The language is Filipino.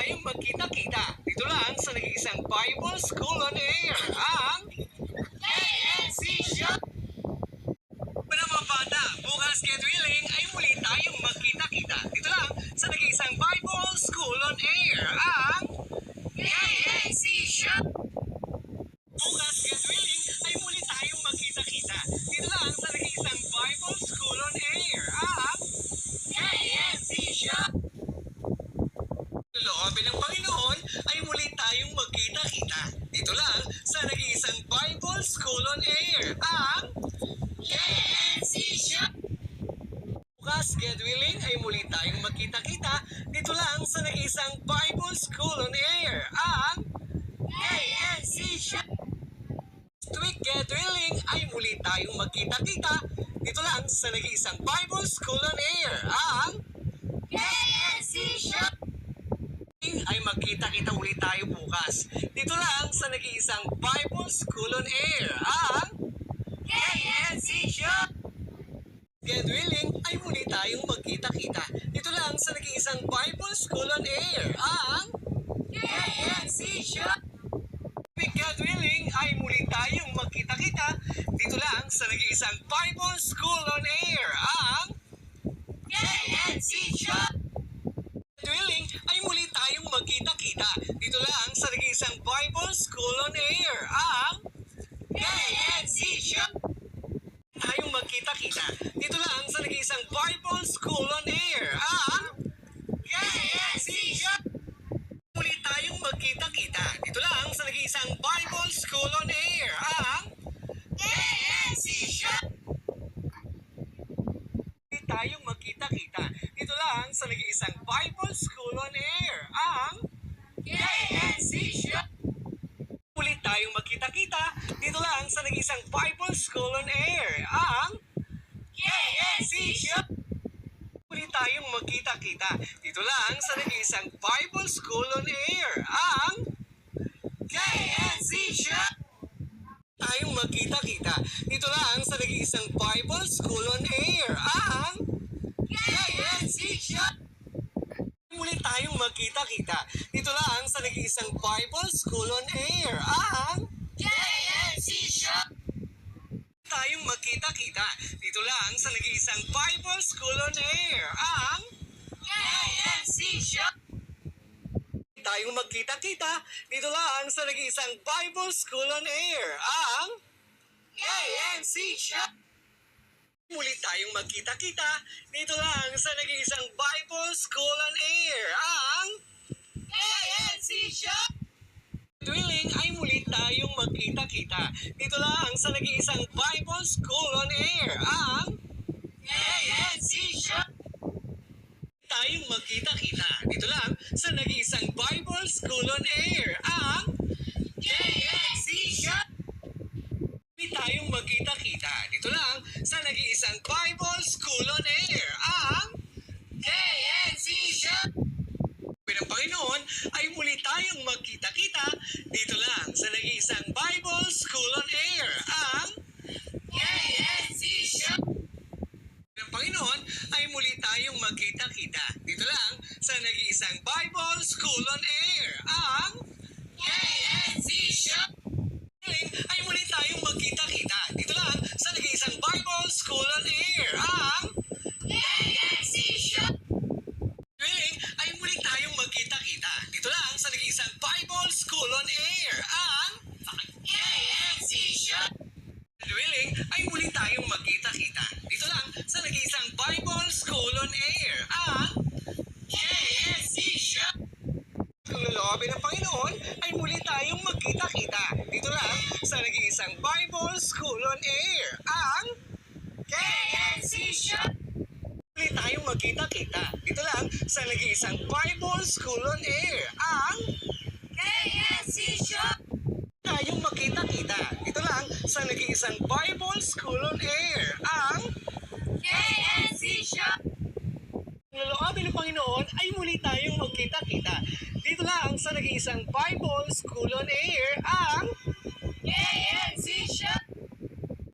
tayong magkita-kita. Dito lang sa nag-iisang Bible School on Air, ang KNC Show! Mga bata, bukas get willing ay muli tayong magkita-kita. Dito lang sa nag-iisang Bible School on Air, ang KNC Show! Bukas get willing ay muli tayong magkita-kita. Dito lang sa nag-iisang Bible School on Air, ang KNC Show! Loobin ng Panginoon ay muli tayong magkita-kita. Dito lang sa nag-iisang Bible School on Air, ang KNC Show! Bukas, God willing, ay muli tayong magkita-kita. Dito lang sa nag-iisang Bible School on Air, ang KNC Show! Next week, God willing, ay muli tayong magkita-kita. Dito lang sa nag-iisang Bible School on Air, ang KNC Show! Ay magkita-kita ulit tayo bukas. Dito lang sa nag-iisang Bible School on Air, ang KNC Show! God willing, ay muli tayong magkita-kita. Dito lang sa nag-iisang Bible School on Air, ang KNC Show! God willing, ay muli tayong magkita-kita. Dito lang sa nag-iisang Bible School on Air, ang KNC Show! Willing ay muli tayong magkita-kita. Dito lang sa nag-iisang Bible School on Air, ang KNC Show! Tayong magkita-kita. Dito lang sa nag-iisang Bible School on Air, ang KNC Show! Muli tayong magkita-kita. Dito lang sa nag-iisang Bible School on Air, ang KNC Show! Tayong magkita-kita. Dito lang sa nag-iisang Bible School on Air, ang KNC Show! Ulit tayong magkita-kita. Dito lang sa nag-iisang Bible School on Air, ang KNC Show! Ulit tayong magkita-kita. Dito lang sa nag-iisang Bible School on Air, ang KNC Show! Tayong magkita-kita. Dito lang sa nag-iisang Bible School on Air, ang KNC Show! Muli tayong magkita-kita. Dito lang sa nag-iisang Bible School on Air, ang KNC Show! Tayong magkita-kita. Dito lang sa nag-iisang Bible School on Air, ang KNC Show! Tayong magkita-kita. Dito lang sa nag-iisang Bible School on Air, ang KNC Show! Muli tayong magkita-kita. Dito lang sa nag-iisang Bible School on Air, ang KNC Show! Willing ay muli tayong magkita-kita. Dito lang sa nag-iisang Bible School on Air, ang KNC Show! Tayong magkita-kita. Dito lang sa nag-iisang Bible School on Air, ang KNC Show! Tayong magkita-kita. Dito lang sa nag-iisang Bible School on Air, ang KNC Show! Ng Panginoon ay muli tayong magkita-kita. Dito lang sa nag-iisang Bible School on Air, ang KNC Show! Ng Panginoon ay muli tayong magkita-kita. Dito lang sa nag-iisang Bible School on Air, ang KNC Show! Ay muli tayong magkita-kita. Dito lang sa nag-iisang Bible School on Air, ang KNC Show! Ay muli tayong magkita-kita. Dito lang sa nag-iisang Bible School on Air, ang KNC Show! Ay muli tayong magkita-kita. Dito lang sa nag-iisang Bible School on Air, ang KNC Show! Kung loloobin ng Panginoon, ay muli tayong magkita-kita. Dito lang sa nag-iisang Bible School on Air, ang KNC Show! Muli tayong magkita-kita. Dito lang sa nag-iisang Bible School on Air, ang KNC Show! Tayong magkita-kita. Dito lang sa nag-iisang Bible School on Air, ang KNC Show! Loloobin ng Panginoon ay muli tayong magkita-kita. Dito lang sa nag-iisang Bible School on Air, ang